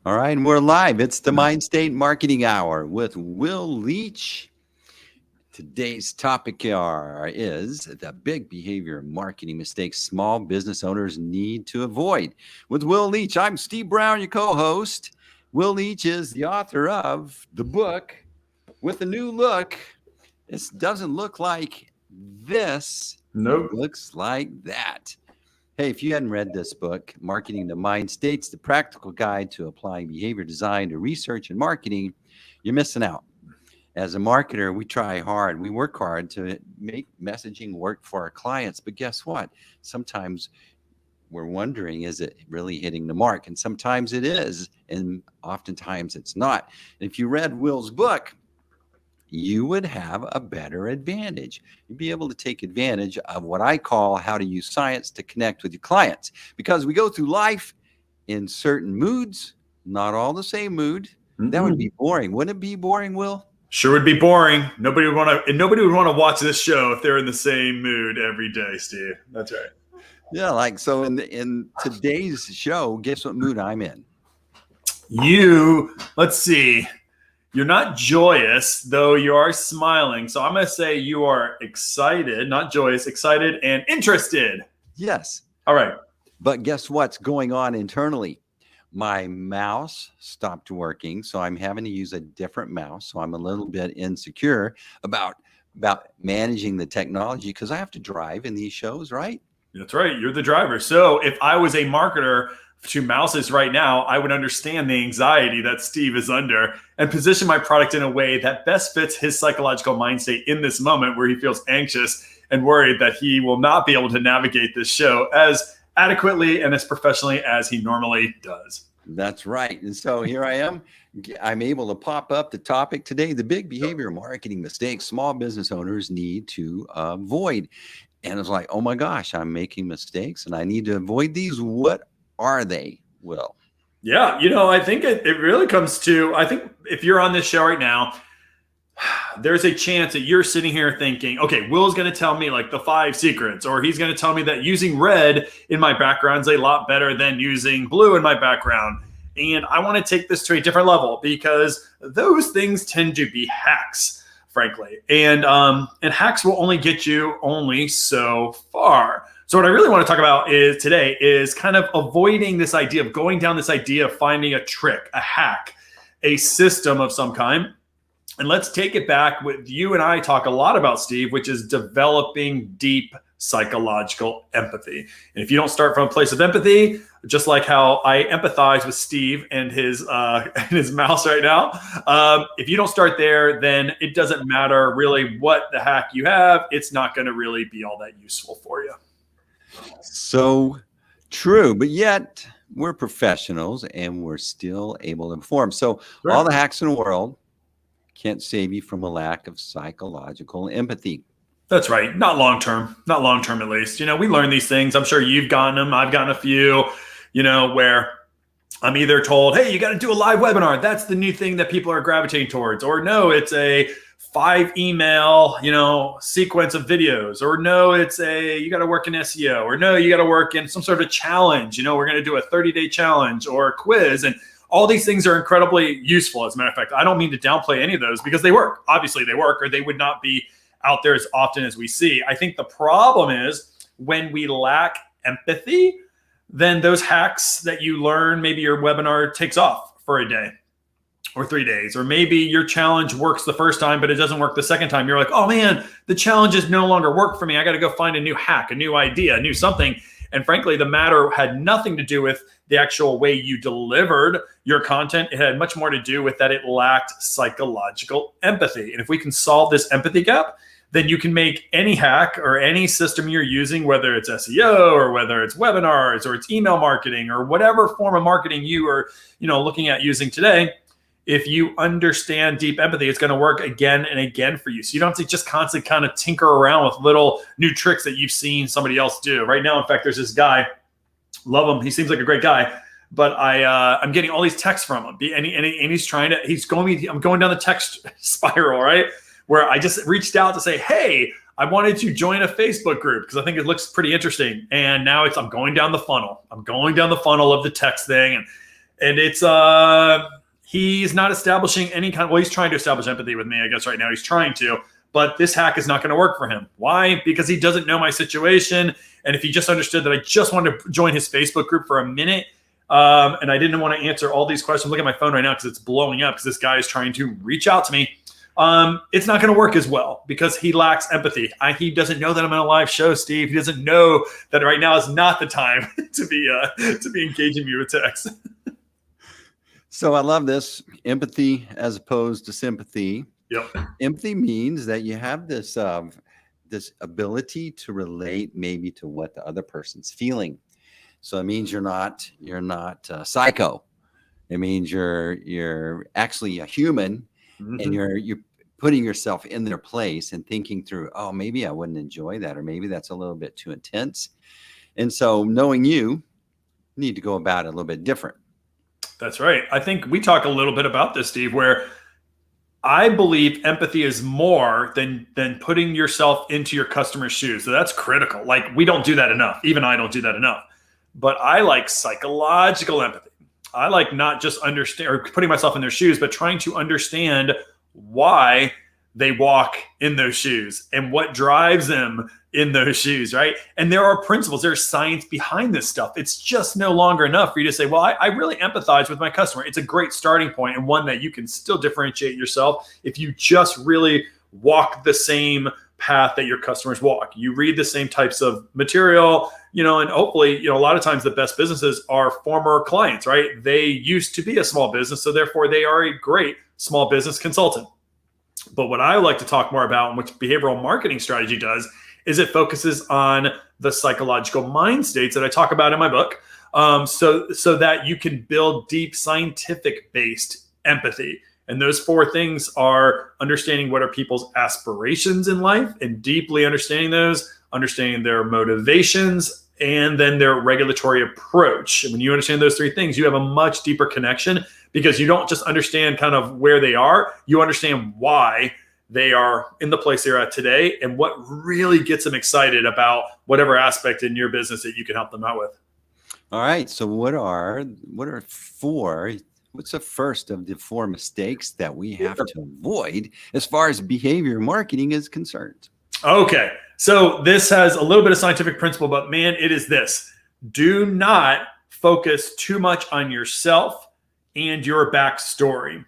All right, and we're live. It's the Mindstate Marketing Hour with Will Leach. Today's topic is the big behavior marketing mistakes small business owners need to avoid. With Will Leach, I'm Steve Brown, your co-host. Will Leach is the author of the book With a New Look. This doesn't look like this. Nope. It looks like that. Hey, if you hadn't read this book, Marketing the Mind States, the practical guide to applying behavior design to research and marketing, you're missing out. As a marketer, we try hard. We work hard to make messaging work for our clients. But guess what? Sometimes we're wondering, is it really hitting the mark? And sometimes it is, and oftentimes it's not. And if you read Will's book, you would have a better advantage. You'd be able to take advantage of what I call how to use science to connect with your clients. Because we go through life in certain moods, not all the same mood. Mm-hmm. That would be boring. Wouldn't it be boring, Will? Sure would be boring. Nobody would want to watch this show if they're in the same mood every day, Steve. That's right. Yeah, like so in today's show, guess what mood I'm in? Let's see. You're not joyous, though you are smiling. So I'm going to say you are excited, not joyous, excited and interested. Yes. All right. But guess what's going on internally? My mouse stopped working, so I'm having to use a different mouse. So I'm a little bit insecure about managing the technology because I have to drive in these shows, right? That's right. You're the driver. So if I was a marketer to mouses right now, I would understand the anxiety that Steve is under and position my product in a way that best fits his psychological mind state in this moment where he feels anxious and worried that he will not be able to navigate this show as adequately and as professionally as he normally does. That's right. And so here I am. I'm able to pop up the topic today, the big behavior marketing mistakes small business owners need to avoid. And it's like, oh my gosh, I'm making mistakes and I need to avoid these. What are they, Will? Yeah, I think it really comes to, I think if you're on this show right now, there's a chance that you're sitting here thinking, okay, Will's going to tell me like the 5 secrets, or he's going to tell me that using red in my background is a lot better than using blue in my background. And I want to take this to a different level because those things tend to be hacks, frankly. And hacks will only get you only so far. So what I really want to talk about today is kind of avoiding this idea of going down this idea of finding a trick, a hack, a system of some kind. And let's take it back. What you and I talk a lot about, Steve, which is developing deep psychological empathy. And if you don't start from a place of empathy, just like how I empathize with Steve and his mouse right now, if you don't start there, then it doesn't matter really what the hack you have. It's not going to really be all that useful for you. So true, but yet we're professionals and we're still able to perform. So Sure. All the hacks in the world can't save you from a lack of psychological empathy. That's right. Not long-term at least. We learn these things. I'm sure you've gotten them. I've gotten a few, where I'm either told, hey, you got to do a live webinar. That's the new thing that people are gravitating towards. Or no, it's a 5 email, sequence of videos. Or no, it's you got to work in SEO. Or no, you got to work in some sort of a challenge. We're going to do a 30-day challenge or a quiz. And all these things are incredibly useful. As a matter of fact, I don't mean to downplay any of those because they work. Obviously they work, or they would not be out there as often as we see. I think the problem is when we lack empathy, then those hacks that you learn, maybe your webinar takes off for a day or 3 days, or maybe your challenge works the first time, but it doesn't work the second time. You're like, oh man, the challenges no longer work for me. I got to go find a new hack, a new idea, a new something. And frankly, the matter had nothing to do with the actual way you delivered your content. It had much more to do with that it lacked psychological empathy. And if we can solve this empathy gap, then you can make any hack or any system you're using, whether it's SEO or whether it's webinars or it's email marketing or whatever form of marketing you are, looking at using today. If you understand deep empathy, it's going to work again and again for you. So you don't have to just constantly kind of tinker around with little new tricks that you've seen somebody else do. Right now, in fact, there's this guy, love him. He seems like a great guy, but I'm getting all these texts from him. And I'm going down the text spiral, right? Where I just reached out to say, hey, I wanted to join a Facebook group because I think it looks pretty interesting. And now I'm going down the funnel. I'm going down the funnel of the text thing. And it's he's not establishing any kind of, well, he's trying to establish empathy with me, I guess right now he's trying to, but this hack is not going to work for him. Why? Because he doesn't know my situation. And if he just understood that I just wanted to join his Facebook group for a minute, and I didn't want to answer all these questions. Look at my phone right now because it's blowing up because this guy is trying to reach out to me. It's not going to work as well because he lacks empathy. He doesn't know that I'm on a live show, Steve. He doesn't know that right now is not the time to be engaging me with text. So I love this empathy as opposed to sympathy. Yep. Empathy means that you have this this ability to relate maybe to what the other person's feeling. So it means you're not psycho. It means you're actually a human, Mm-hmm. and you're putting yourself in their place and thinking through, oh, maybe I wouldn't enjoy that, or maybe that's a little bit too intense. And so knowing you need to go about it a little bit different. That's right. I think we talk a little bit about this, Steve, where I believe empathy is more than putting yourself into your customer's shoes. So that's critical. Like, we don't do that enough. Even I don't do that enough. But I like psychological empathy. I like not just understand or putting myself in their shoes, but trying to understand why they walk in those shoes and what drives them in those shoes, right? And there are principles, there's science behind this stuff. It's just no longer enough for you to say, well, I really empathize with my customer. It's a great starting point and one that you can still differentiate yourself if you just really walk the same path that your customers walk. You read the same types of material, and hopefully, a lot of times the best businesses are former clients, right? They used to be a small business, so therefore they are a great small business consultant. But what I like to talk more about, and which behavioral marketing strategy does, is it focuses on the psychological mind states that I talk about in my book, so that you can build deep scientific-based empathy. And those four things are understanding what are people's aspirations in life and deeply understanding those, understanding their motivations, and then their regulatory approach. And when you understand those three things, you have a much deeper connection because you don't just understand kind of where they are, you understand why they are in the place they're at today and what really gets them excited about whatever aspect in your business that you can help them out with. All right. So what's the first of the four mistakes that we have to avoid as far as behavior marketing is concerned? Okay. So this has a little bit of scientific principle, but man, it is this. Do not focus too much on yourself and your backstory.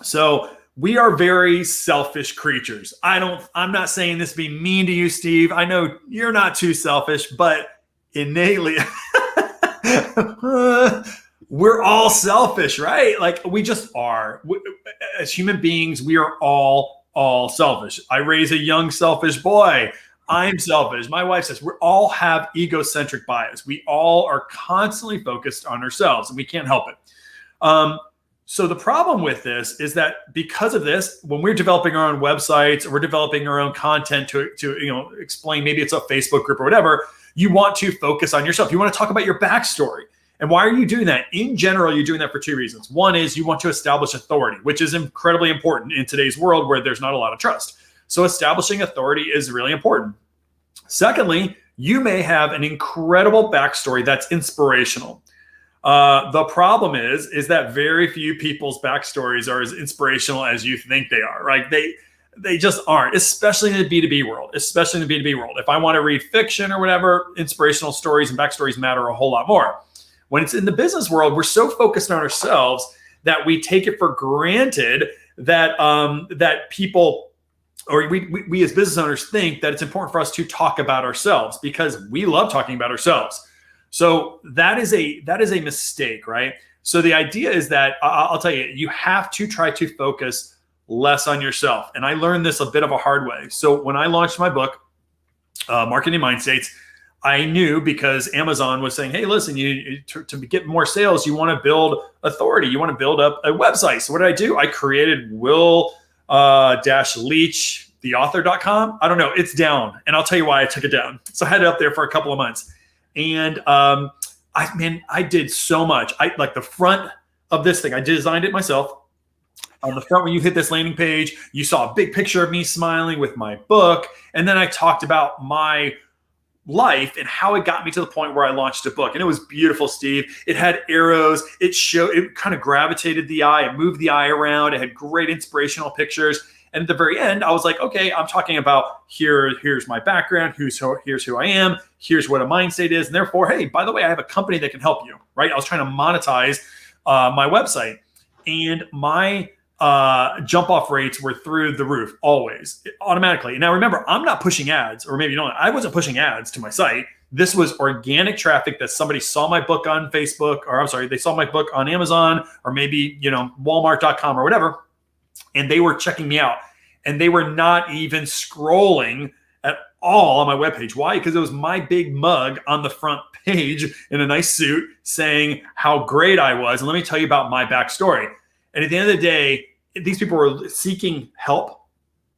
So we are very selfish creatures. I'm not saying this to be mean to you, Steve. I know you're not too selfish, but innately, we're all selfish, right? Like, we just are. As human beings, we are all selfish. I raise a young selfish boy. I'm selfish. My wife says we all have egocentric bias. We all are constantly focused on ourselves, and we can't help it. So the problem with this is that because of this, when we're developing our own websites or we're developing our own content to explain, maybe it's a Facebook group or whatever, you want to focus on yourself. You want to talk about your backstory. And why are you doing that? In general, you're doing that for two reasons. One is you want to establish authority, which is incredibly important in today's world where there's not a lot of trust. So establishing authority is really important. Secondly, you may have an incredible backstory that's inspirational. The problem is that very few people's backstories are as inspirational as you think they are, right? They just aren't, especially in the B2B world, If I want to read fiction or whatever, inspirational stories and backstories matter a whole lot more. When it's in the business world, we're so focused on ourselves that we take it for granted that people, or we as business owners think that it's important for us to talk about ourselves because we love talking about ourselves. So that is a mistake, right? So the idea is that I'll tell you have to try to focus less on yourself. And I learned this a bit of a hard way. So when I launched my book, Marketing Mindstates, I knew because Amazon was saying, hey, listen, to get more sales, you want to build authority. You want to build up a website. So what did I do? I created will-leach.theauthor.com. I don't know. It's down. And I'll tell you why I took it down. So I had it up there for a couple of months. And I did so much. Like the front of this thing, I designed it myself. On the front, when you hit this landing page, you saw a big picture of me smiling with my book. And then I talked about my life and how it got me to the point where I launched a book. And it was beautiful, Steve. It had arrows. It kind of gravitated the eye. It moved the eye around. It had great inspirational pictures. And at the very end, I was like, okay, I'm talking about here's my background. Here's who I am. Here's what a mind state is. And therefore, hey, by the way, I have a company that can help you, right? I was trying to monetize my website, and my jump off rates were through the roof, always, automatically. Now remember, I'm not pushing ads, or maybe you don't. I wasn't pushing ads to my site. This was organic traffic that somebody saw my book on Facebook, or I'm sorry, they saw my book on Amazon, or maybe, Walmart.com or whatever. And they were checking me out, and they were not even scrolling at all on my webpage. Why? Because it was my big mug on the front page in a nice suit saying how great I was. And let me tell you about my backstory. And at the end of the day, these people were seeking help,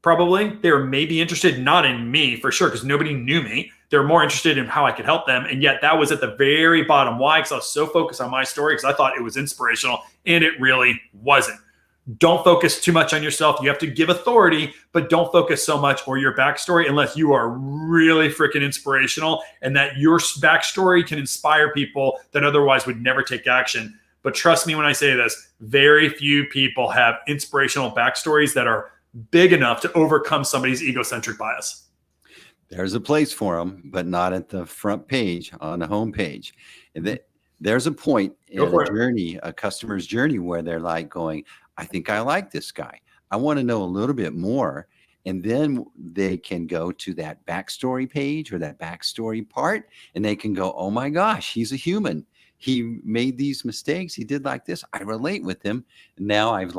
probably. They were maybe interested, not in me for sure, because nobody knew me. They were more interested in how I could help them. And yet that was at the very bottom. Why? Because I was so focused on my story, because I thought it was inspirational, and it really wasn't. Don't focus too much on yourself. You have to give authority, but don't focus so much or your backstory unless you are really freaking inspirational and that your backstory can inspire people that otherwise would never take action. But trust me when I say this, very few people have inspirational backstories that are big enough to overcome somebody's egocentric bias. There's a place for them, but not at the front page, on the home page. And there's a point in a journey, a customer's journey, where they're like going, I think I like this guy. I want to know a little bit more. And then they can go to that backstory page or that backstory part, and they can go, oh my gosh, he's a human. He made these mistakes. He did like this. I relate with him. And now I've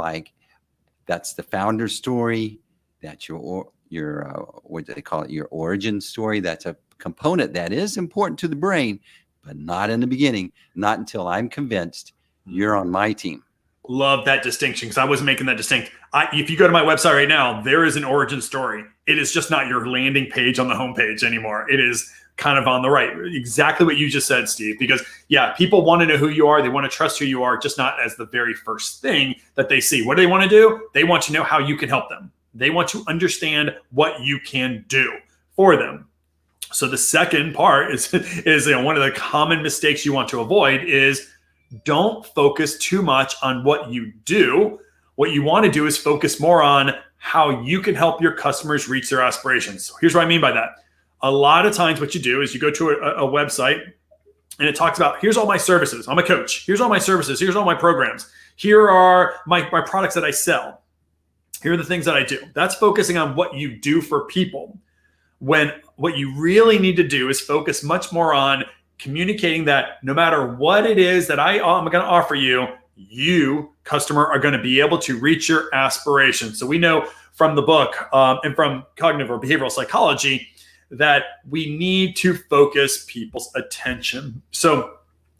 that's the founder story. That's your what do they call it? Your origin story. That's a component that is important to the brain, but not in the beginning, not until I'm convinced you're on my team. Love that distinction, because I wasn't making that distinct. If you go to my website right now, there is an origin story. It is just not your landing page on the homepage anymore. It is kind of on the right. Exactly what you just said, Steve, because people want to know who you are. They want to trust who you are, just not as the very first thing that they see. What do they want to do? They want to know how you can help them. They want to understand what you can do for them. So the second part is one of the common mistakes you want to avoid is don't focus too much on what you do. What you want to do is focus more on how you can help your customers reach their aspirations. So here's what I mean by that. A lot of times what you do is you go to a website and it talks about, here's all my services. I'm a coach. Here's all my services. Here's all my programs. Here are my products that I sell. Here are the things that I do. That's focusing on what you do for people. When what you really need to do is focus much more on communicating that no matter what it is that I'm going to offer you, you, customer, are going to be able to reach your aspirations. So we know from the book and from cognitive or behavioral psychology that we need to focus people's attention. So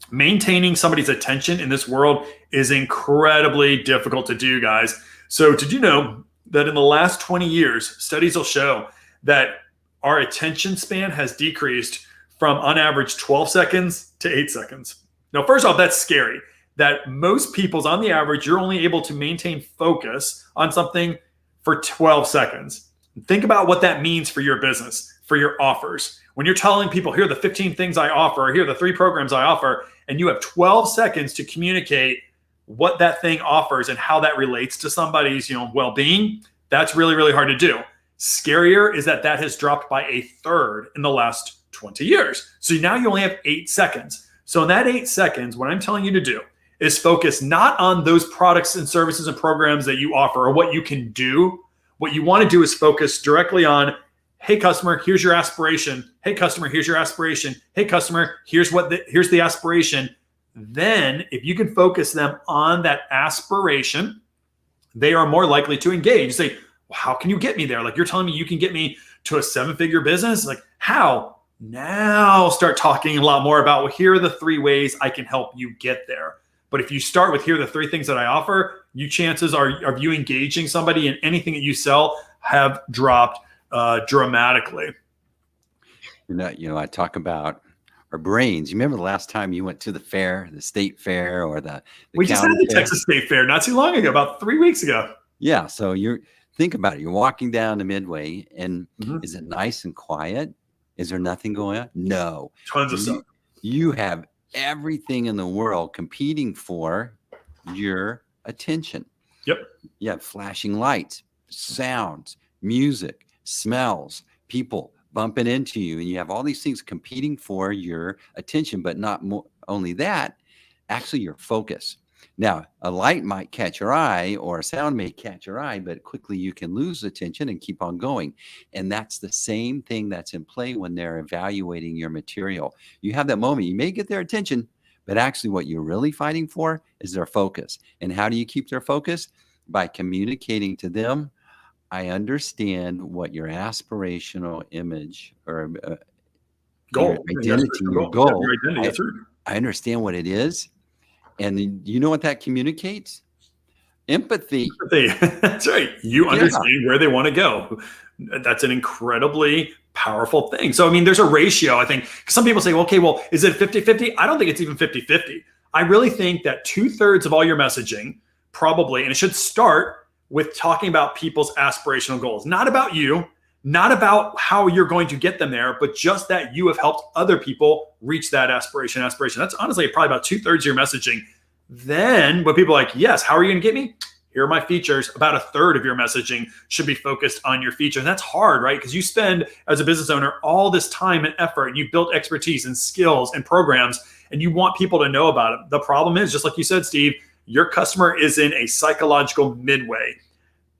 maintaining somebody's attention in this world is incredibly difficult to do, guys. So did you know that in the last 20 years, studies will show that our attention span has decreased from on average 12 seconds to 8 seconds. Now, first off, that's scary. That most people's on the average, you're only able to maintain focus on something for 12 seconds. Think about what that means for your business, for your offers. When you're telling people, here are the 15 things I offer, or here are the 3 programs I offer, and you have 12 seconds to communicate what that thing offers and how that relates to somebody's well-being, that's really, really hard to do. Scarier is that has dropped by 1/3 in the last 20 years. So now you only have 8 seconds. So in that 8 seconds, what I'm telling you to do is focus not on those products and services and programs that you offer or what you can do. What you want to do is focus directly on, hey, customer, here's your aspiration. Hey, customer, here's your aspiration. Hey, customer, here's the aspiration. Then if you can focus them on that aspiration, they are more likely to engage. Say, well, how can you get me there? Like, you're telling me you can get me to a 7-figure business? Like, how? Now start talking a lot more about, well, here are the 3 ways I can help you get there. But if you start with, here are the 3 things that I offer, chances are of you engaging somebody in anything that you sell have dropped dramatically. I talk about our brains. You remember the last time you went to the fair, the state fair, or the we just had the fair? Texas State Fair not too long ago, about 3 weeks ago. Yeah. So think about it. You're walking down the Midway, and is it nice and quiet? Is there nothing going on? No. Tons of stuff. You have everything in the world competing for your attention. Yep. You have flashing lights, sounds, music, smells, people bumping into you, and you have all these things competing for your attention, but not only that, actually your focus. Now, a light might catch your eye or a sound may catch your eye, but quickly you can lose attention and keep on going. And that's the same thing that's in play when they're evaluating your material. You have that moment, you may get their attention, but actually what you're really fighting for is their focus. And how do you keep their focus? By communicating to them, I understand what your aspirational image or goal, your identity, your goal. Your identity, I understand what it is. And you know what that communicates? Empathy. That's right. You understand where they want to go. That's an incredibly powerful thing. So, I mean, there's a ratio, I think. Some people say, okay, well, is it 50-50? I don't think it's even 50-50. I really think that 2/3 of all your messaging probably, and it should start with talking about people's aspirational goals, not about you, not about how you're going to get them there, but just that you have helped other people reach that aspiration. That's honestly probably about 2/3 of your messaging. Then when people are like, yes, how are you going to get me? Here are my features. About 1/3 of your messaging should be focused on your feature. And that's hard, right? Because you spend as a business owner all this time and effort, and you've built expertise and skills and programs, and you want people to know about it. The problem is, just like you said, Steve, your customer is in a psychological midway.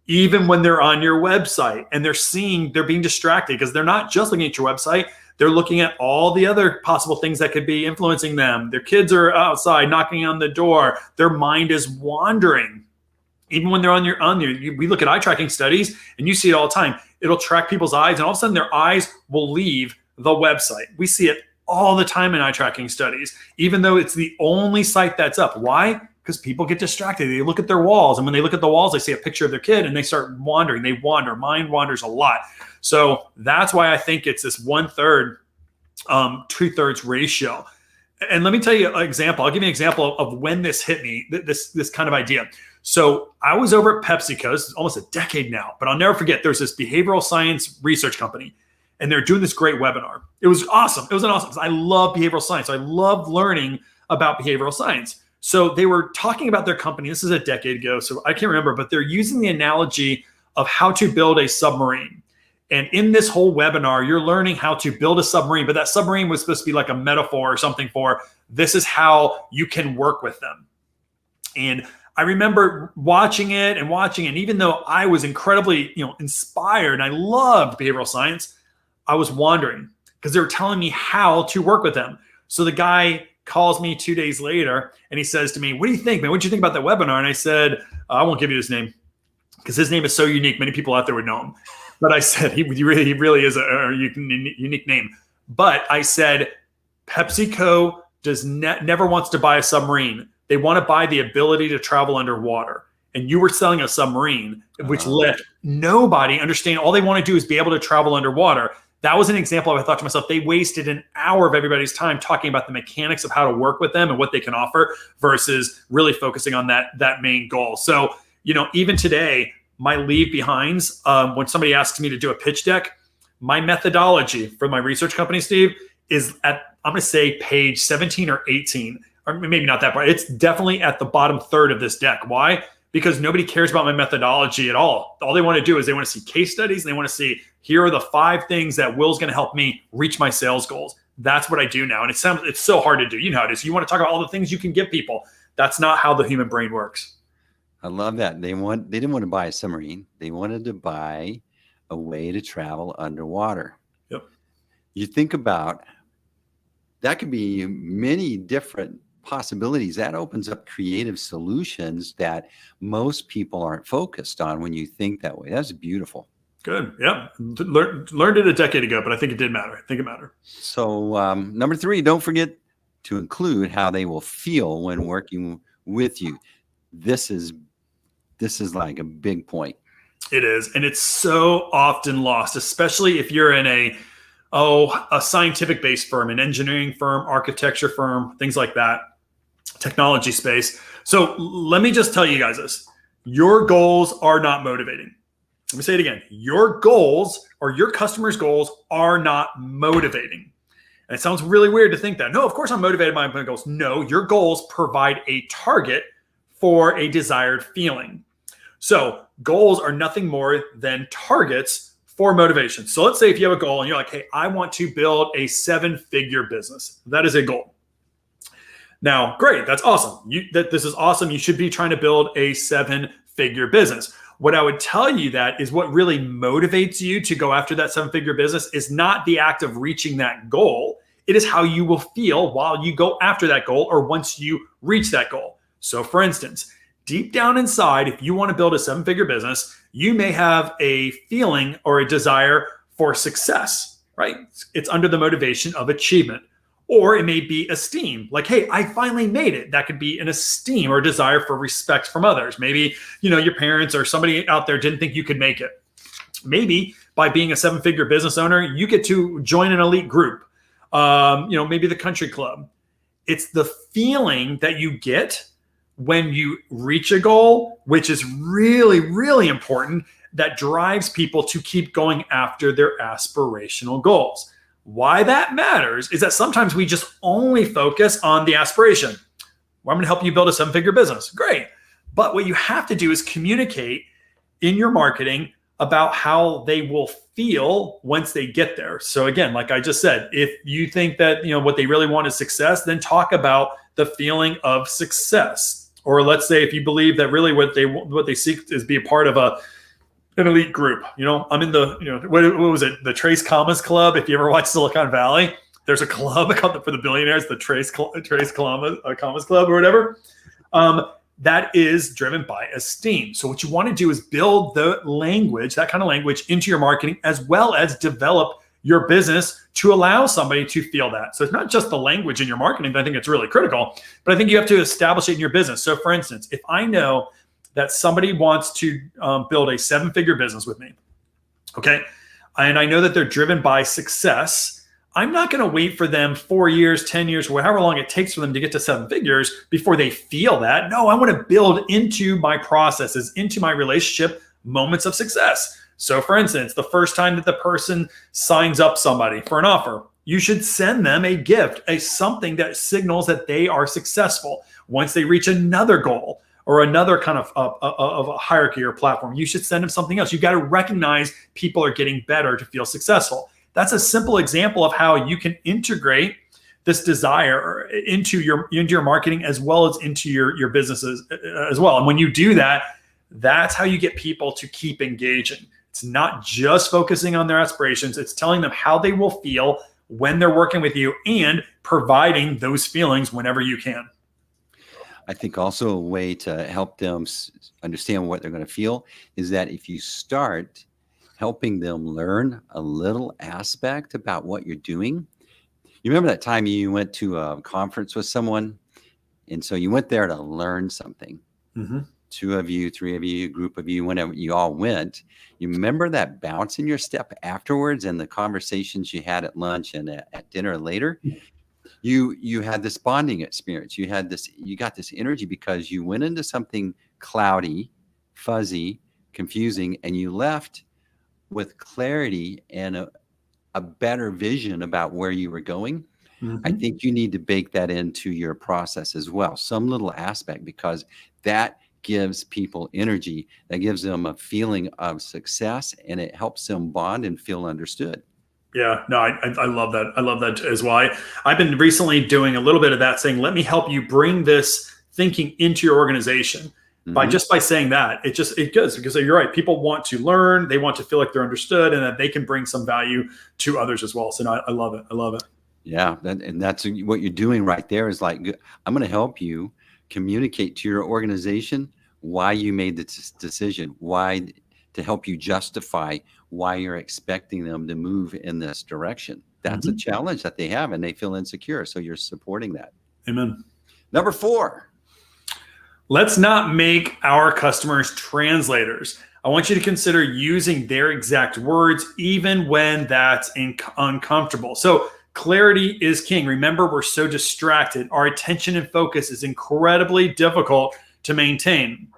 Even when they're on your website and they're being distracted because they're not just looking at your website, they're looking at all the other possible things that could be influencing them. Their kids are outside knocking on the door. Their mind is wandering. Even when they're on your, we look at eye tracking studies and you see it all the time. It'll track people's eyes and all of a sudden their eyes will leave the website. We see it all the time in eye tracking studies, even though it's the only site that's up. Why? Because people get distracted. They look at their walls, and when they look at the walls, they see a picture of their kid and they start wandering. They wander. Mind wanders a lot. So that's why I think it's this 1/3, 2/3 ratio. And let me tell you an example. I'll give you an example of when this hit me, this kind of idea. So I was over at PepsiCo, this is almost a decade now, but I'll never forget, there's this behavioral science research company, and they're doing this great webinar. It was awesome. It was awesome because I love behavioral science. I love learning about behavioral science. So they were talking about their company. This is a decade ago, so I can't remember, but they're using the analogy of how to build a submarine. And in this whole webinar, you're learning how to build a submarine, but that submarine was supposed to be like a metaphor or something for this is how you can work with them. And I remember watching it, and even though I was incredibly, inspired and I loved behavioral science, I was wandering because they were telling me how to work with them. So the guy calls me 2 days later and he says to me, "What do you think, man? What did you think about that webinar?" And I said, I won't give you his name because his name is so unique. Many people out there would know him. But I said, he really is a unique name. But I said, PepsiCo never wants to buy a submarine. They want to buy the ability to travel underwater. And you were selling a submarine, which let nobody understand. All they want to do is be able to travel underwater. That was an example of, I thought to myself, they wasted an hour of everybody's time talking about the mechanics of how to work with them and what they can offer versus really focusing on that main goal. So, even today, my leave behinds, when somebody asks me to do a pitch deck, my methodology for my research company, Steve, is at, I'm going to say page 17 or 18, or maybe not that far. It's definitely at the bottom third of this deck. Why? Because nobody cares about my methodology at all. All they want to do is they want to see case studies. And they want to see, here are the 5 things that Will's going to help me reach my sales goals. That's what I do now. And it's so hard to do. You know how it is. You want to talk about all the things you can give people. That's not how the human brain works. I love that. They didn't want to buy a submarine. They wanted to buy a way to travel underwater. Yep. You think about, that could be many different possibilities. That opens up creative solutions that most people aren't focused on when you think that way. That's beautiful. Good. Yeah. Learned it a decade ago, but I think it did matter. I think it mattered. So number 3, don't forget to include how they will feel when working with you. This is like a big point. It is. And it's so often lost, especially if you're in a scientific-based firm, an engineering firm, architecture firm, things like that, technology space. So let me just tell you guys this. Your goals are not motivating. Let me say it again. Your goals or your customers' goals are not motivating. And it sounds really weird to think that. No, of course I'm motivated by my goals. No, your goals provide a target for a desired feeling. So goals are nothing more than targets for motivation. So let's say if you have a goal and you're like, hey, I want to build a 7-figure business. That is a goal. Now, great. That's awesome. This is awesome. You should be trying to build a 7-figure business. What I would tell you that is what really motivates you to go after that 7-figure business is not the act of reaching that goal. It is how you will feel while you go after that goal or once you reach that goal. So for instance, deep down inside, if you want to build a 7-figure business, you may have a feeling or a desire for success, right? It's under the motivation of achievement. Or it may be esteem, like, hey, I finally made it. That could be an esteem or a desire for respect from others. Maybe, your parents or somebody out there didn't think you could make it. Maybe by being a 7-figure business owner, you get to join an elite group, maybe the country club. It's the feeling that you get when you reach a goal, which is really, really important, that drives people to keep going after their aspirational goals. Why that matters is that sometimes we just only focus on the aspiration. Well, I'm going to help you build a 7-figure business. Great. But what you have to do is communicate in your marketing about how they will feel once they get there. So again, like I just said, if you think that, what they really want is success, then talk about the feeling of success. Or let's say if you believe that really what they seek is be a part of an elite group. I'm in the, what was it? The Trace Commas Club. If you ever watch Silicon Valley, there's a club for the billionaires, the Trace Commas Club or whatever. That is driven by esteem. So what you want to do is build the language, that kind of language, into your marketing, as well as develop your business to allow somebody to feel that. So it's not just the language in your marketing, but I think it's really critical, but I think you have to establish it in your business. So for instance, if I know that somebody wants to build a 7-figure business with me, okay, and I know that they're driven by success, I'm not going to wait for them 4 years, 10 years, or however long it takes for them to get to 7 figures before they feel that. No, I want to build into my processes, into my relationship, moments of success. So for instance, the first time that the person signs up somebody for an offer, you should send them a gift, something that signals that they are successful. Once they reach another goal or another kind of a hierarchy or platform, you should send them something else. You got to recognize people are getting better to feel successful. That's a simple example of how you can integrate this desire into your marketing as well as into your businesses as well. And when you do that, that's how you get people to keep engaging. It's not just focusing on their aspirations. It's telling them how they will feel when they're working with you and providing those feelings whenever you can. I think also a way to help them understand what they're going to feel is that if you start helping them learn a little aspect about what you're doing. You remember that time you went to a conference with someone, and so you went there to learn something. Mm-hmm. 2 of you, 3 of you, a group of you, whenever you all went, you remember that bounce in your step afterwards and the conversations you had at lunch and at dinner later? You had this bonding experience. You got this energy because you went into something cloudy, fuzzy, confusing, and you left with clarity and a better vision about where you were going. Mm-hmm. I think you need to bake that into your process as well, some little aspect, because that gives people energy, that gives them a feeling of success, and it helps them bond and feel understood. Yeah, no, I love that. I love that as well. I've been recently doing a little bit of that, saying, let me help you bring this thinking into your organization. Mm-hmm. By saying that, it goes, because you're right. People want to learn, they want to feel like they're understood, and that they can bring some value to others as well. So no, I love it. I love it. Yeah, and that's what you're doing right there. Is like, I'm going to help you communicate to your organization why you made the decision, why, to help you justify why you're expecting them to move in this direction. That's a challenge that they have, and they feel insecure. So you're supporting that. Amen. Number 4. Let's not make our customers translators. I want you to consider using their exact words, even when that's uncomfortable. So clarity is king. Remember, we're so distracted. Our attention and focus is incredibly difficult to maintain.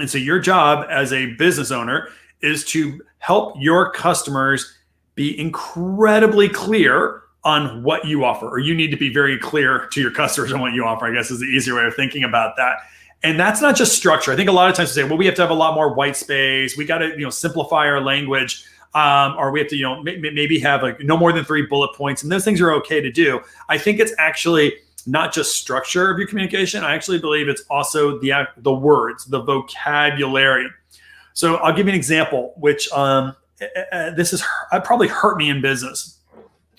And so your job as a business owner is to help your customers be incredibly clear on what you offer, or you need to be very clear to your customers on what you offer, I guess is the easier way of thinking about that. And that's not just structure. I think a lot of times we say, well, we have to have a lot more white space. We got to, simplify our language. Or we have to, maybe have like no more than 3 bullet points, and those things are okay to do. I think it's actually not just structure of your communication. I actually believe it's also the words, the vocabulary. So I'll give you an example, which this is probably hurt me in business.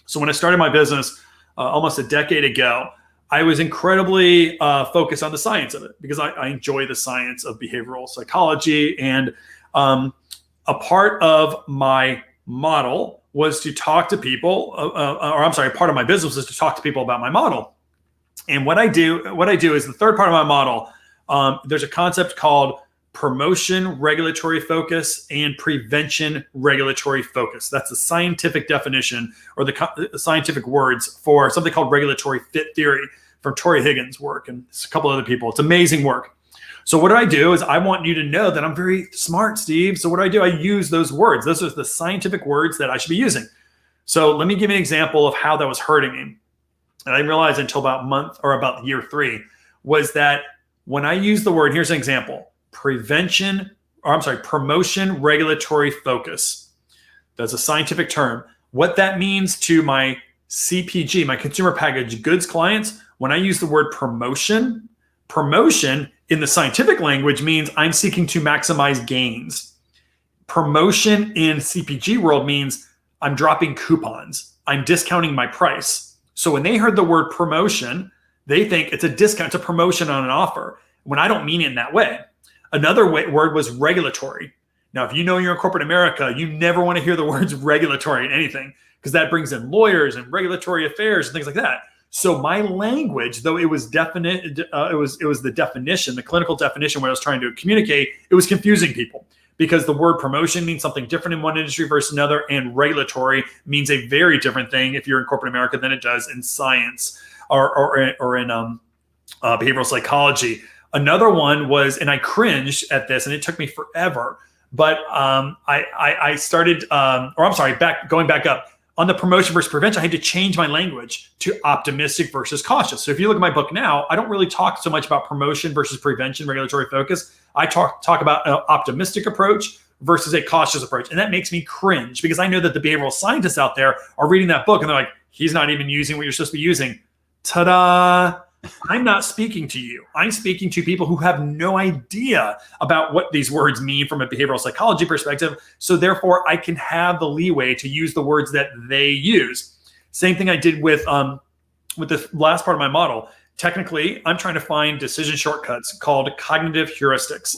So when I started my business almost a decade ago, I was incredibly focused on the science of it because I enjoy the science of behavioral psychology. And a part of my model was to talk to people, part of my business is to talk to people about my model. And what I do is the third part of my model. There's a concept called promotion regulatory focus and prevention regulatory focus. That's the scientific definition, or the scientific words for something called regulatory fit theory from Tori Higgins' work and a couple other people. It's amazing work. So what I do is I want you to know that I'm very smart, Steve. So what do? I use those words. Those are the scientific words that I should be using. So let me give you an example of how that was hurting me. And I didn't realize until about year 3, was that when I use the word, here's an example, promotion regulatory focus. That's a scientific term. What that means to my CPG, my consumer packaged goods clients, when I use the word promotion in the scientific language means I'm seeking to maximize gains. Promotion in CPG world means I'm dropping coupons. I'm discounting my price. So when they heard the word promotion, they think it's a discount, it's a promotion on an offer, when I don't mean it in that way. Another word was regulatory. Now, if you're in corporate America, you never want to hear the words regulatory in anything, because that brings in lawyers and regulatory affairs and things like that. So my language, though it was definite, it was the definition, the clinical definition, what I was trying to communicate, it was confusing people because the word promotion means something different in one industry versus another, and regulatory means a very different thing if you're in corporate America than it does in science or in behavioral psychology. Another one was, and I cringed at this, and it took me forever, but I started, going back up. On the promotion versus prevention, I had to change my language to optimistic versus cautious. So if you look at my book now, I don't really talk so much about promotion versus prevention, regulatory focus. I talk about an optimistic approach versus a cautious approach. And that makes me cringe because I know that the behavioral scientists out there are reading that book and they're like, he's not even using what you're supposed to be using. Ta-da! I'm not speaking to you. I'm speaking to people who have no idea about what these words mean from a behavioral psychology perspective. So therefore, I can have the leeway to use the words that they use. Same thing I did with the last part of my model. Technically, I'm trying to find decision shortcuts called cognitive heuristics.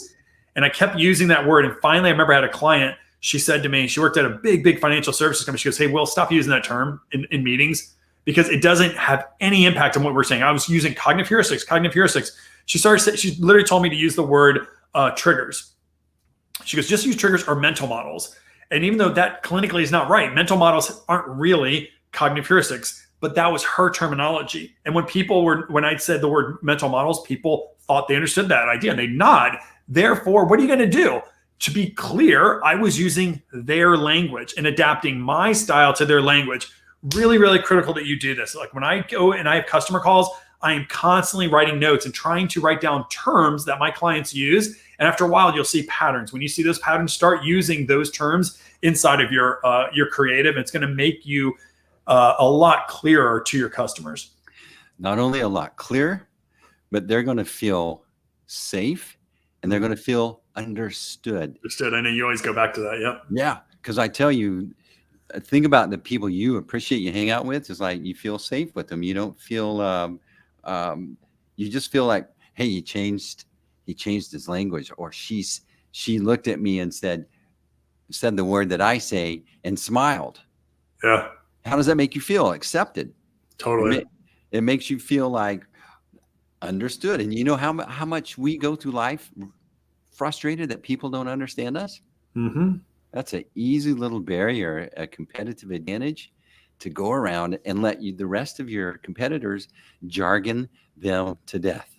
And I kept using that word. And finally, I remember I had a client. She said to me, she worked at a big financial services company. She goes, "Hey, Will, stop using that term in meetings, because it doesn't have any impact on what we're saying." I was using cognitive heuristics. She literally told me to use the word triggers. She goes, just use triggers or mental models. And even though that clinically is not right, mental models aren't really cognitive heuristics, but that was her terminology. And when I said the word mental models, people thought they understood that idea and they nod. Therefore, what are you going to do? To be clear, I was using their language and adapting my style to their language. Really, really critical that you do this. Like when I go and I have customer calls, I am constantly writing notes and trying to write down terms that my clients use. And after a while, you'll see patterns. When you see those patterns, start using those terms inside of your creative. It's going to make you a lot clearer to your customers. Not only a lot clearer, but they're going to feel safe and they're going to feel understood. Understood. I know you always go back to that. Yep. Yeah. Because I tell you, think about the people you appreciate, you hang out with. It's like you feel safe with them. You don't feel, you just feel like, hey, he changed his language, or she looked at me and said the word that I say and smiled. Yeah. How does that make you feel? Accepted. Totally. It makes you feel like understood. And you know how much we go through life frustrated that people don't understand us? Mm-hmm. That's an easy little barrier, a competitive advantage to go around and let the rest of your competitors jargon them to death.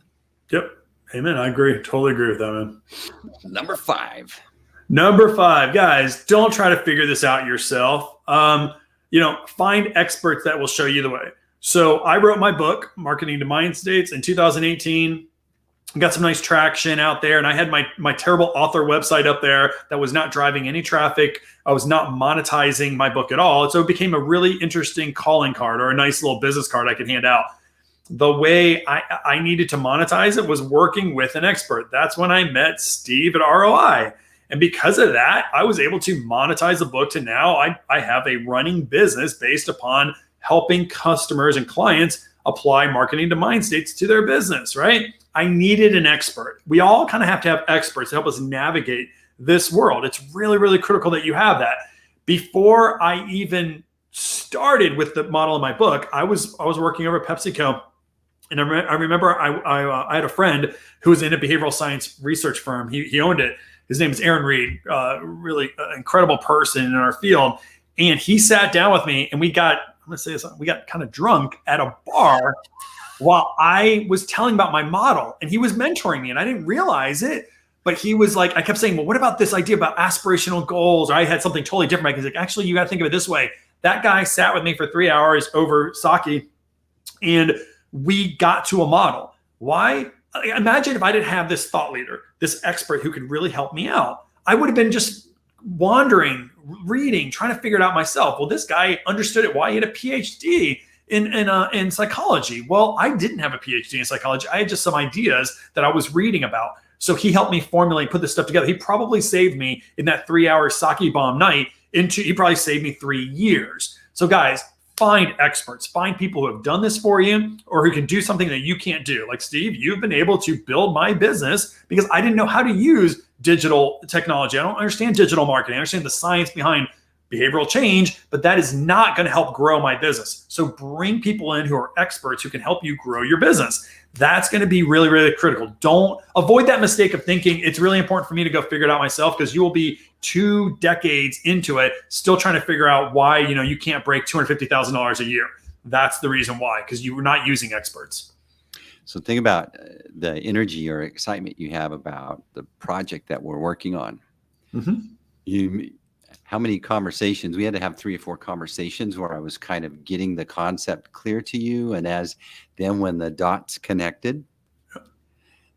Yep. Amen. I agree. Totally agree with that, man. Number 5. Number 5, guys, don't try to figure this out yourself. Find experts that will show you the way. So I wrote my book, Marketing to Mind States, in 2018. Got some nice traction out there, and I had my terrible author website up there that was not driving any traffic. I was not monetizing my book at all. So it became a really interesting calling card, or a nice little business card I could hand out. The way I needed to monetize it was working with an expert. That's when I met Steve at ROI. And because of that, I was able to monetize the book to now I have a running business based upon helping customers and clients apply marketing to mind states to their business, right? I needed an expert. We all kind of have to have experts to help us navigate this world. It's really, really critical that you have that. Before I even started with the model in my book, I was working over at PepsiCo. And I remember I had a friend who was in a behavioral science research firm. He owned it. His name is Aaron Reed, really incredible person in our field. And he sat down with me, and we got kind of drunk at a bar while I was telling about my model. And he was mentoring me, and I didn't realize it. But he was like, I kept saying, well, what about this idea about aspirational goals? Or I had something totally different. He's like, actually, you got to think of it this way. That guy sat with me for 3 hours over sake, and we got to a model. Why? Imagine if I didn't have this thought leader, this expert who could really help me out. I would have been just wandering, reading, trying to figure it out myself. Well, this guy understood it. Why? He had a PhD in psychology. Well, I didn't have a PhD in psychology. I had just some ideas that I was reading about. So he helped me formulate, put this stuff together. He probably saved me in that 3-hour sake bomb night. He probably saved me 3 years. So guys, find experts, find people who have done this for you or who can do something that you can't do. Like Steve, you've been able to build my business because I didn't know how to use digital technology. I don't understand digital marketing. I understand the science behind behavioral change, but that is not going to help grow my business. So bring people in who are experts who can help you grow your business. That's going to be really, really critical. Don't avoid that mistake of thinking it's really important for me to go figure it out myself, because you will be 2 decades into it, still trying to figure out why, you can't break $250,000 a year. That's the reason why, because you were not using experts. So think about the energy or excitement you have about the project that we're working on. Mm-hmm. How many conversations? We had to have 3 or 4 conversations where I was kind of getting the concept clear to you. And then when the dots connected,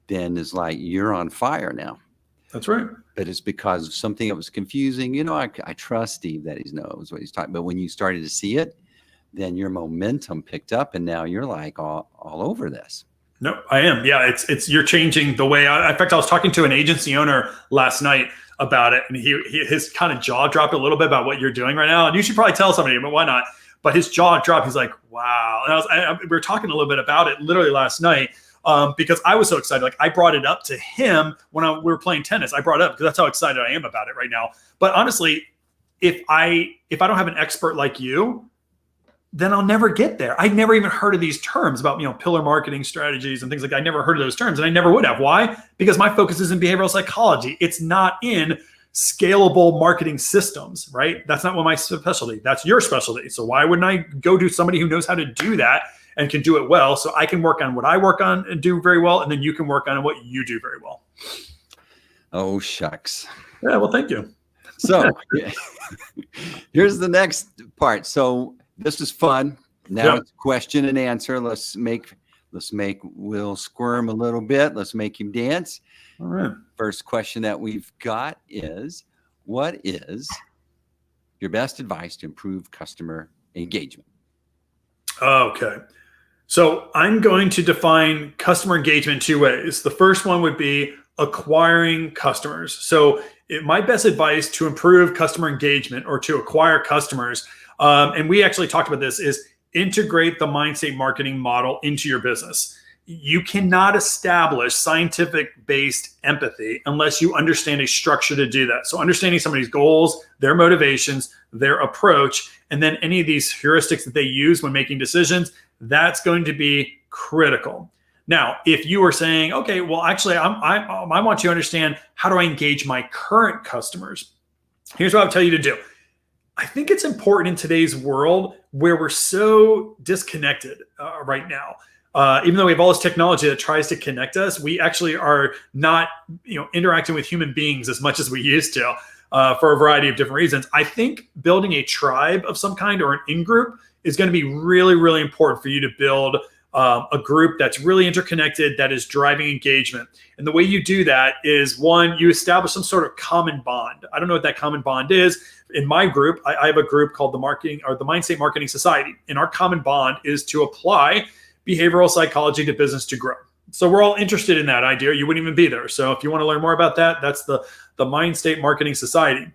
then it's like, you're on fire now. That's right. But it's because of something that was confusing. I trust Steve that he knows what he's talking about. But when you started to see it, then your momentum picked up, and now you're like all over this. No, I am. Yeah, it's you're changing the way. In fact, I was talking to an agency owner last night about it, and his kind of jaw dropped a little bit about what you're doing right now. And you should probably tell somebody, but why not? But his jaw dropped. He's like, wow. And we were talking a little bit about it literally last night. Because I was so excited. Like, I brought it up to him when we were playing tennis. I brought it up because that's how excited I am about it right now. But honestly, if I don't have an expert like you, then I'll never get there. I'd never even heard of these terms about, pillar marketing strategies and things like that. I never heard of those terms, and I never would have. Why? Because my focus is in behavioral psychology. It's not in scalable marketing systems, right? That's not my specialty. That's your specialty. So why wouldn't I go to somebody who knows how to do that and can do it well, so I can work on what I work on and do very well, and then you can work on what you do very well. Oh, shucks. Yeah, well, thank you. So here's the next part. So this is fun. Now it's question and answer. We'll squirm a little bit. Let's make him dance. All right. First question that we've got is, what is your best advice to improve customer engagement? Okay. So I'm going to define customer engagement 2 ways. The first one would be acquiring customers. So my best advice to improve customer engagement or to acquire customers, and we actually talked about this, is integrate the Mindstate marketing model into your business. You cannot establish scientific-based empathy unless you understand a structure to do that. So understanding somebody's goals, their motivations, their approach, and then any of these heuristics that they use when making decisions, that's going to be critical. Now, if you are saying, okay, well, actually, I want you to understand, how do I engage my current customers? Here's what I'll tell you to do. I think it's important in today's world where we're so disconnected right now. Even though we have all this technology that tries to connect us, we actually are not, interacting with human beings as much as we used to, for a variety of different reasons. I think building a tribe of some kind or an in-group is going to be really, really important for you to build a group that's really interconnected, that is driving engagement. And the way you do that is, one, you establish some sort of common bond. I don't know what that common bond is. In my group, I have a group called the Mindstate Marketing Society. And our common bond is to apply behavioral psychology to business to grow. So we're all interested in that idea. You wouldn't even be there. So if you want to learn more about that, that's the Mindstate Marketing Society.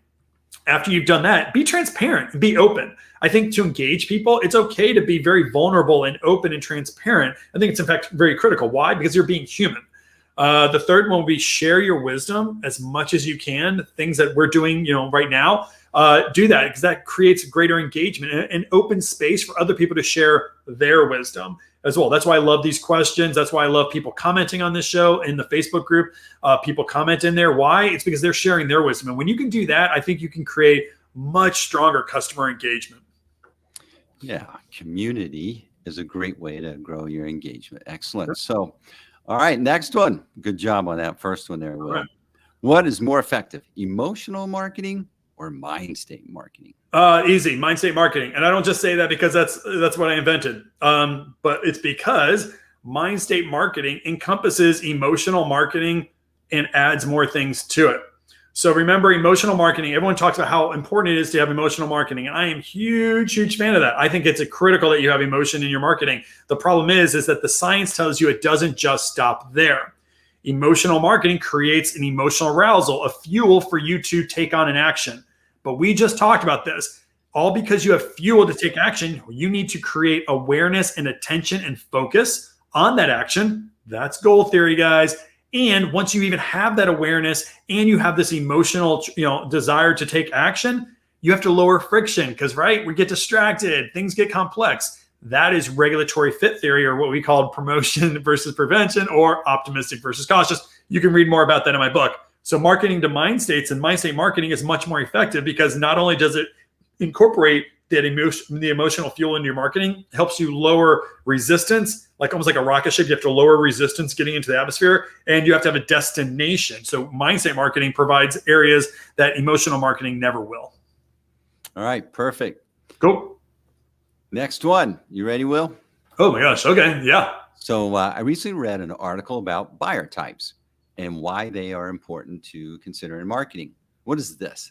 After you've done that, be transparent and be open. I think to engage people, it's okay to be very vulnerable and open and transparent. I think it's in fact very critical. Why? Because you're being human. The third one will be share your wisdom as much as you can. Things that we're doing, right now, do that, because that creates greater engagement and open space for other people to share their wisdom as well. That's why I love these questions. That's why I love people commenting on this show in the Facebook group. People comment in there. Why? It's because they're sharing their wisdom. And when you can do that, I think you can create much stronger customer engagement. Yeah, community is a great way to grow your engagement. Excellent. So, all right, next one. Good job on that first one there, Will. Right. What is more effective, emotional marketing or mind state marketing? Easy, mind state marketing. And I don't just say that because that's what I invented. But it's because mind state marketing encompasses emotional marketing and adds more things to it. So remember, emotional marketing, everyone talks about how important it is to have emotional marketing. And I am huge fan of that. I think it's critical that you have emotion in your marketing. The problem is that the science tells you it doesn't just stop there. Emotional marketing creates an emotional arousal, a fuel for you to take on an action. But we just talked about this. All because you have fuel to take action, you need to create awareness and attention and focus on that action. That's goal theory, guys. And once you even have that awareness and you have this emotional, desire to take action, you have to lower friction because, right, we get distracted, things get complex. That is regulatory fit theory, or what we call promotion versus prevention, or optimistic versus cautious. You can read more about that in my book. So marketing to mind states and mind state marketing is much more effective because not only does it incorporate that the emotional fuel into your marketing, helps you lower resistance, like almost like a rocket ship. You have to lower resistance getting into the atmosphere, and you have to have a destination. So mindset marketing provides areas that emotional marketing never will. All right, perfect. Cool. Next one. You ready, Will? Oh my gosh. Okay. Yeah. So I recently read an article about buyer types and why they are important to consider in marketing. What is this?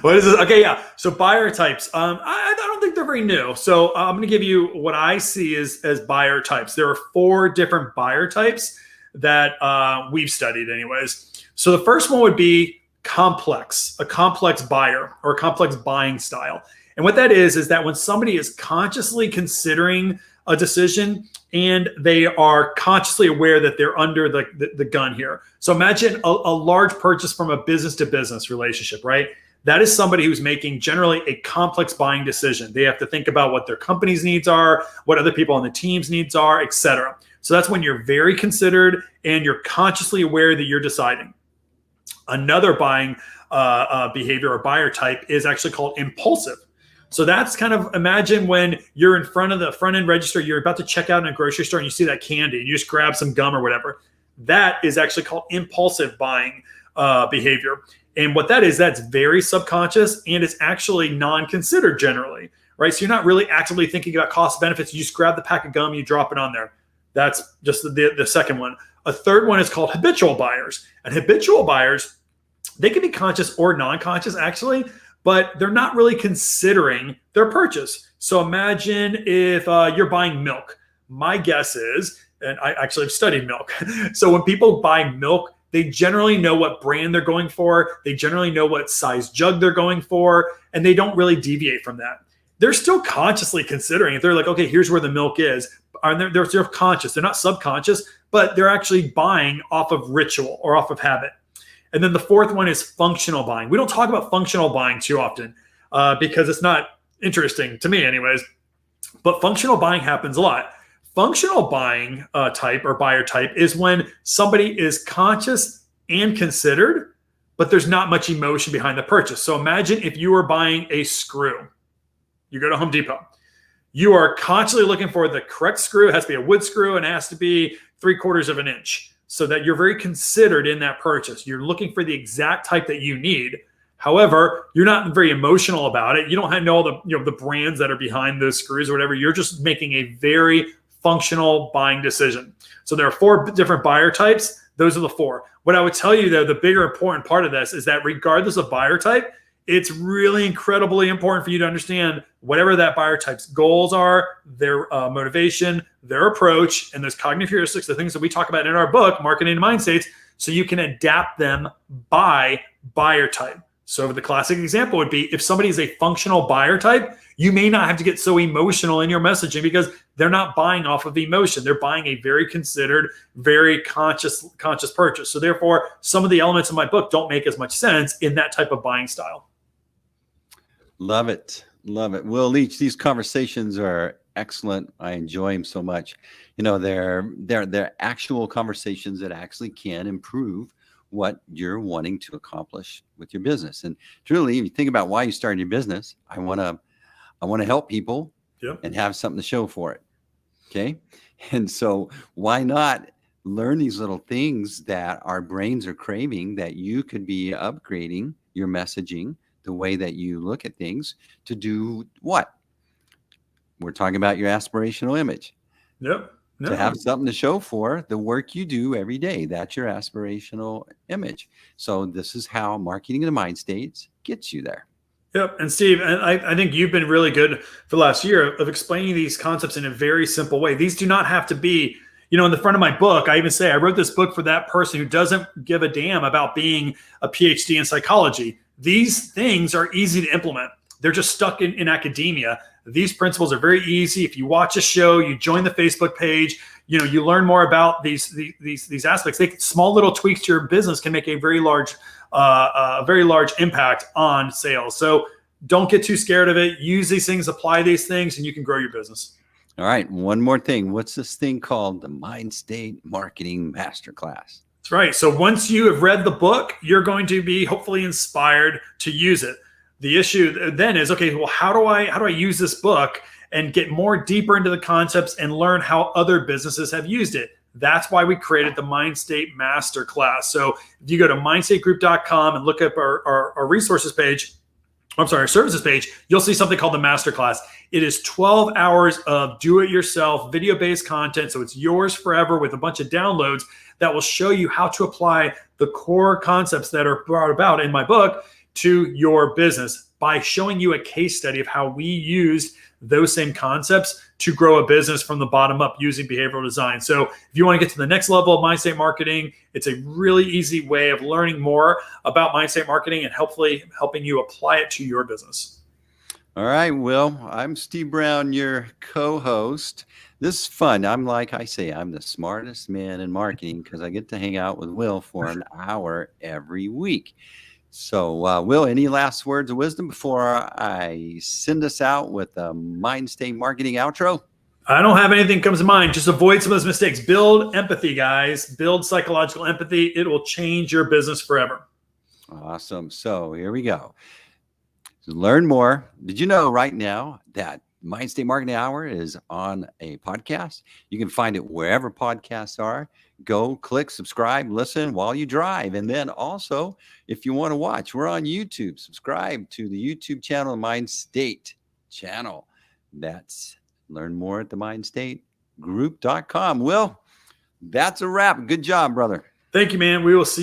What is this? Okay, yeah. So buyer types. I don't think they're very new. So I'm going to give you what I see as buyer types. There are 4 different buyer types that we've studied anyways. So the first one would be complex, a complex buyer or a complex buying style. And what that is that when somebody is consciously considering a decision and they are consciously aware that they're under the gun here. So imagine a large purchase from a business to business relationship, right? That is somebody who's making generally a complex buying decision. They have to think about what their company's needs are, what other people on the team's needs are, et cetera. So that's when you're very considered and you're consciously aware that you're deciding. Another buying behavior or buyer type is actually called impulsive. So that's kind of, imagine when you're in front of the front end register, you're about to check out in a grocery store and you see that candy and you just grab some gum or whatever. That is actually called impulsive buying behavior. And what that is, that's very subconscious and it's actually non-considered generally, right? So you're not really actively thinking about cost benefits. You just grab the pack of gum, you drop it on there. That's just the second one. A third one is called habitual buyers. And habitual buyers, they can be conscious or non-conscious actually, but they're not really considering their purchase. So imagine if you're buying milk. My guess is, and I actually have studied milk. So when people buy milk, they generally know what brand they're going for. They generally know what size jug they're going for, and they don't really deviate from that. They're still consciously considering it. They're like, okay, here's where the milk is. They're conscious. They're not subconscious, but they're actually buying off of ritual or off of habit. And then the fourth one is functional buying. We don't talk about functional buying too often because it's not interesting to me anyways, but functional buying happens a lot. Functional buying type or buyer type is when somebody is conscious and considered, but there's not much emotion behind the purchase. So imagine if you were buying a screw. You go to Home Depot. You are constantly looking for the correct screw. It has to be a wood screw and it has to be 3/4 of an inch so that you're very considered in that purchase. You're looking for the exact type that you need. However, you're not very emotional about it. You don't know all the the brands that are behind those screws or whatever. You're just making a very functional buying decision. So there are 4 different buyer types. Those are the 4. What I would tell you though, the bigger important part of this is that regardless of buyer type, it's really incredibly important for you to understand whatever that buyer type's goals are, their motivation, their approach, and those cognitive heuristics, the things that we talk about in our book, Marketing to Mindstates, so you can adapt them by buyer type. So the classic example would be if somebody is a functional buyer type, you may not have to get so emotional in your messaging because they're not buying off of emotion. They're buying a very considered, very conscious purchase. So therefore, some of the elements of my book don't make as much sense in that type of buying style. Love it. Love it. Will Leach, these conversations are excellent. I enjoy them so much. You know, they're actual conversations that actually can improve what you're wanting to accomplish with your business. And truly, if you think about why you started your business, I want to help people and have something to show for it. Okay. And so why not learn these little things that our brains are craving that you could be upgrading your messaging, the way that you look at things to do what? We're talking about your aspirational image. Yep. No. To have something to show for the work you do every day. That's your aspirational image. So this is how Marketing to Mindstates gets you there. Yep. And Steve, and I think you've been really good for the last year of explaining these concepts in a very simple way. These do not have to be, in the front of my book, I even say I wrote this book for that person who doesn't give a damn about being a PhD in psychology. These things are easy to implement. They're just stuck in academia. These principles are very easy. If you watch a show, you join the Facebook page, you learn more about these aspects. Small little tweaks to your business can make a very large impact on sales. So don't get too scared of it. Use these things, apply these things, and you can grow your business. All right. One more thing. What's this thing called? The Mindstate Marketing Masterclass. That's right. So once you have read the book, you're going to be hopefully inspired to use it. The issue then is, okay, well, how do I use this book and get more deeper into the concepts and learn how other businesses have used it? That's why we created the Mindstate Masterclass. So if you go to mindstategroup.com and look up our resources page, our services page, you'll see something called the Masterclass. It is 12 hours of do-it-yourself video-based content. So it's yours forever with a bunch of downloads that will show you how to apply the core concepts that are brought about in my book to your business by showing you a case study of how we used those same concepts to grow a business from the bottom up using behavioral design. So if you want to get to the next level of Mindstate Marketing, it's a really easy way of learning more about Mindstate Marketing and hopefully helping you apply it to your business. All right, Will, I'm Steve Brown, your co-host. This is fun. I'm the smartest man in marketing because I get to hang out with Will for an hour every week. So, Will, any last words of wisdom before I send us out with a Mindstate Marketing outro? I don't have anything comes to mind. Just avoid some of those mistakes. Build empathy, guys. Build psychological empathy. It will change your business forever. Awesome. So here we go. To learn more, did you know right now that Mindstate Marketing Hour is on a podcast? You can find it wherever podcasts are. Go click, subscribe, listen while you drive. And then also, if you want to watch, we're on YouTube. Subscribe to the YouTube channel, Mindstate channel. That's learn more at the mindstategroup.com. Will, that's a wrap. Good job, brother. Thank you, man. We will see